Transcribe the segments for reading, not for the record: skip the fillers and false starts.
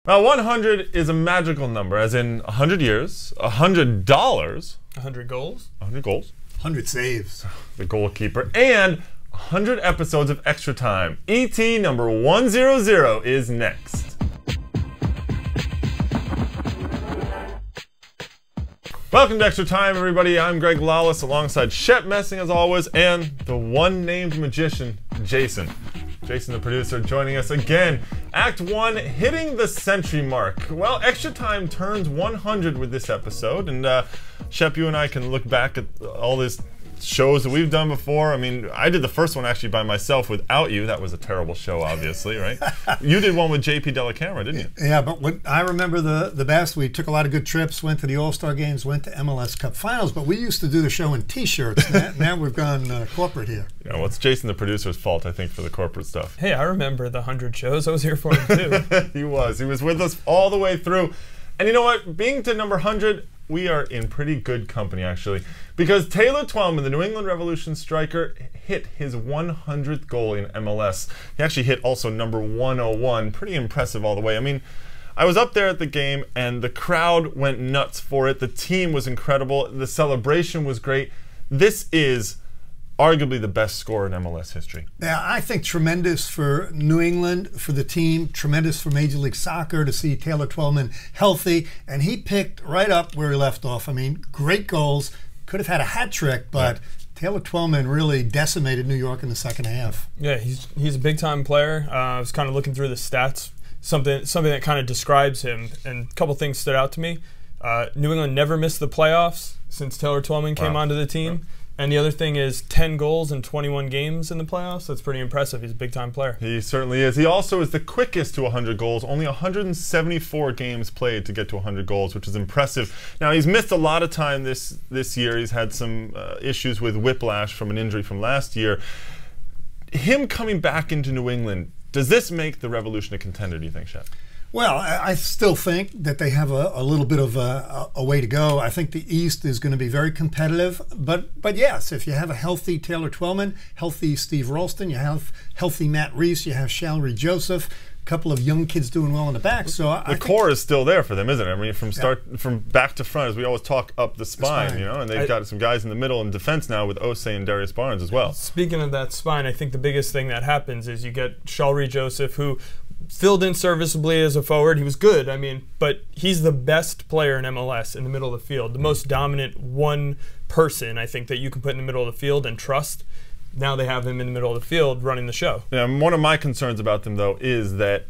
Now, 100 is a magical number, as in 100 years, $100, 100 goals, 100 goals, 100 saves, the goalkeeper, and 100 episodes of Extra Time. ET number 100 is next. Welcome to Extra Time, everybody. I'm Greg Lawless, alongside Shep Messing, as always, and the one-named magician, Jason. Jason, the producer, joining us again. Act 1, hitting the century mark. Well, Extra Time turns 100 with this episode, and Shep, you and I can look back at all these shows that we've done before. I mean, I did the first one actually by myself without you. That was a terrible show, obviously, right? You did one with JP Della Camera, didn't you? Yeah, but what I remember the best, we took a lot of good trips, went to the All-Star games, went to MLS Cup Finals, but we used to do the show in T-shirts. Now we've gone corporate here. Yeah, well, it's Jason, the producer's fault, I think, for the corporate stuff. Hey, I remember the 100 shows. I was here for them, too. He was with us all the way through. And you know what? Being to number 100, we are in pretty good company, actually, because Taylor Twellman, the New England Revolution striker, hit his 100th goal in MLS. He actually hit also number 101. Pretty impressive all the way. I mean, I was up there at the game, and the crowd went nuts for it. The team was incredible. The celebration was great. This is arguably the best score in MLS history. Yeah, I think tremendous for New England, for the team, tremendous for Major League Soccer to see Taylor Twellman healthy, and he picked right up where he left off. I mean, great goals, could have had a hat trick, but Taylor Twellman really decimated New York in the second half. Yeah, he's a big-time player. I was kind of looking through the stats, something that kind of describes him, and a couple things stood out to me. New England never missed the playoffs since Taylor Twellman came onto the team. Wow. And the other thing is 10 goals in 21 games in the playoffs. That's pretty impressive. He's a big-time player. He certainly is. He also is the quickest to 100 goals. Only 174 games played to get to 100 goals, which is impressive. Now, he's missed a lot of time this year. He's had some issues with whiplash from an injury from last year. Him coming back into New England, does this make the Revolution a contender, do you think, Shep? Well, I still think that they have a little bit of a way to go. I think the East is going to be very competitive. But yes, if you have a healthy Taylor Twellman, healthy Steve Ralston, you have healthy Matt Reese, you have Shalrie Joseph, a couple of young kids doing well in the back. So the core is still there for them, isn't it? I mean, from back to front, as we always talk up the spine, you know, and they've got some guys in the middle in defense now with Osei and Darius Barnes as well. Speaking of that spine, I think the biggest thing that happens is you get Shalrie Joseph, who filled in serviceably as a forward. He was good, I mean, but he's the best player in MLS in the middle of the field, the most dominant one person, I think, that you can put in the middle of the field and trust. Now they have him in the middle of the field running the show. Yeah, one of my concerns about them, though, is that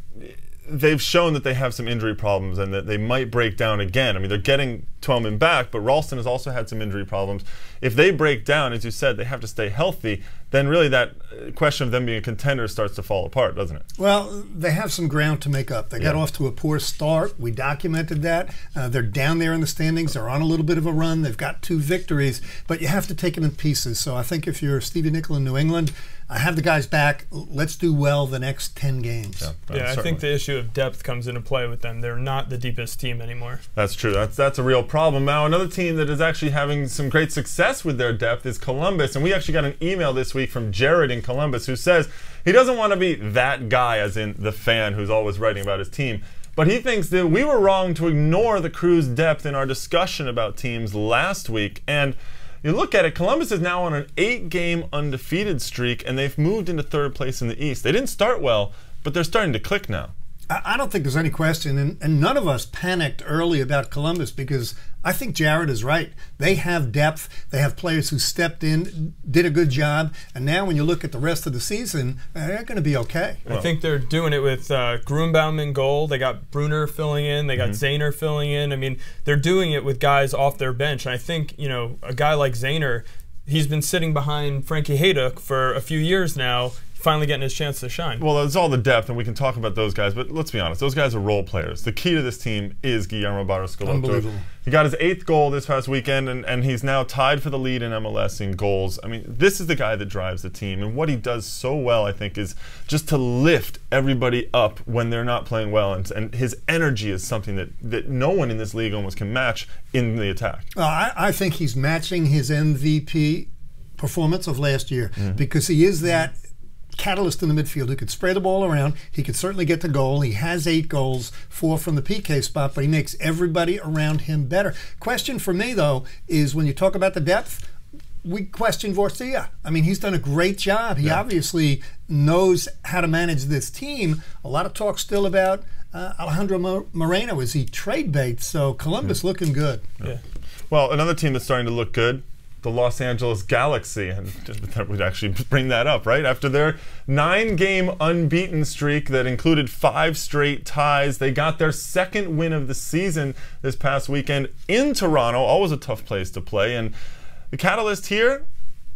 they've shown that they have some injury problems and that they might break down again. I mean, they're getting Twellman back, but Ralston has also had some injury problems. If they break down, as you said, they have to stay healthy, then really that question of them being a contender starts to fall apart, doesn't it? Well, they have some ground to make up. They got off to a poor start. We documented that. They're down there in the standings. They're on a little bit of a run. They've got 2 victories, but you have to take it in pieces. So I think if you're Stevie Nicol in New England, have the guys back. Let's do well the next 10 games. Yeah, I think the issue of depth comes into play with them. They're not the deepest team anymore. That's true. That's a real problem. Now, another team that is actually having some great success with their depth is Columbus, and we actually got an email this week from Jared in Columbus who says he doesn't want to be that guy, as in the fan who's always writing about his team, but he thinks that we were wrong to ignore the Crew's depth in our discussion about teams last week. And you look at it, Columbus is now on an 8-game undefeated streak, and they've moved into 3rd place in the East. They didn't start well, but they're starting to click now. I don't think there's any question, and none of us panicked early about Columbus because I think Jared is right. They have depth. They have players who stepped in, did a good job, and now when you look at the rest of the season, they're going to be okay. I think they're doing it with Grunbaum in goal. They got Brunner filling in. They got Zahner filling in. I mean, they're doing it with guys off their bench, and I think, you know, a guy like Zahner, he's been sitting behind Frankie Hayduk for a few years now, finally getting his chance to shine. Well, it's all the depth, and we can talk about those guys, but let's be honest, those guys are role players. The key to this team is Guillermo Barros Schelotto. Unbelievable. He got his 8th goal this past weekend, and he's now tied for the lead in MLS in goals. I mean, this is the guy that drives the team, and what he does so well, I think, is just to lift everybody up when they're not playing well, and his energy is something that no one in this league almost can match in the attack. I think he's matching his MVP performance of last year because he is that catalyst in the midfield who could spray the ball around. He could certainly get the goal. He has 8 goals, 4 from the PK spot, but he makes everybody around him better. Question for me, though, is when you talk about the depth, we question Vorcia. I mean, he's done a great job. He obviously knows how to manage this team. A lot of talk still about Alejandro Moreno. Is he trade bait? So Columbus looking good. Yeah. Well, another team that's starting to look good, the Los Angeles Galaxy, and that would actually bring that up, right? After their 9-game unbeaten streak that included 5 straight ties, they got their 2nd win of the season this past weekend in Toronto. Always a tough place to play, and the catalyst here,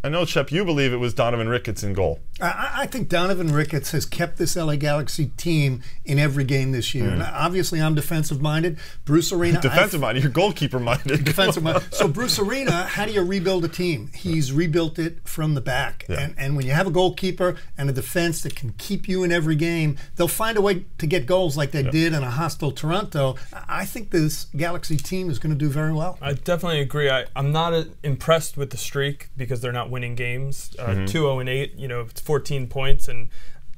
I know, Shep, you believe it was Donovan Ricketts in goal. I think Donovan Ricketts has kept this LA Galaxy team in every game this year. And obviously, I'm defensive-minded. Bruce Arena... Defensive-minded? You're goalkeeper-minded. Defensive-minded. So Bruce Arena, how do you rebuild a team? He's rebuilt it from the back. Yeah. And when you have a goalkeeper and a defense that can keep you in every game, they'll find a way to get goals like they did in a hostile Toronto. I think this Galaxy team is going to do very well. I definitely agree. I'm not impressed with the streak because they're not winning games. 2-0-8, you know, it's 14 points, and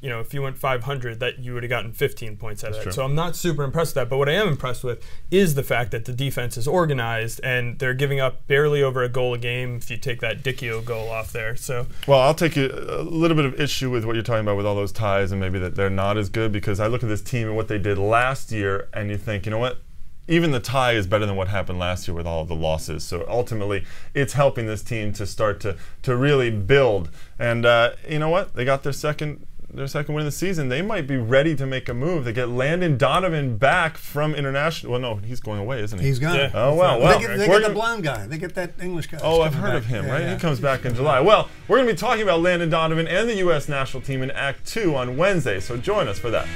you know, if you went 500, that you would have gotten 15 points out of that. True. So I'm not super impressed with that. But what I am impressed with is the fact that the defense is organized and they're giving up barely over a goal a game. If you take that Dicchio goal off there, so well, I'll take a little bit of issue with what you're talking about with all those ties and maybe that they're not as good, because I look at this team and what they did last year, and you think, you know what? Even the tie is better than what happened last year with all of the losses. So ultimately, it's helping this team to start to really build. And you know what? They got their second win of the season. They might be ready to make a move. They get Landon Donovan back from international. Well, no, he's going away, isn't he? He's gone. Yeah. Oh, well. They get the blonde guy. They get that English guy. Oh, I've heard of him, right? Yeah. He comes back in July. Well, we're going to be talking about Landon Donovan and the U.S. national team in Act 2 on Wednesday, so join us for that.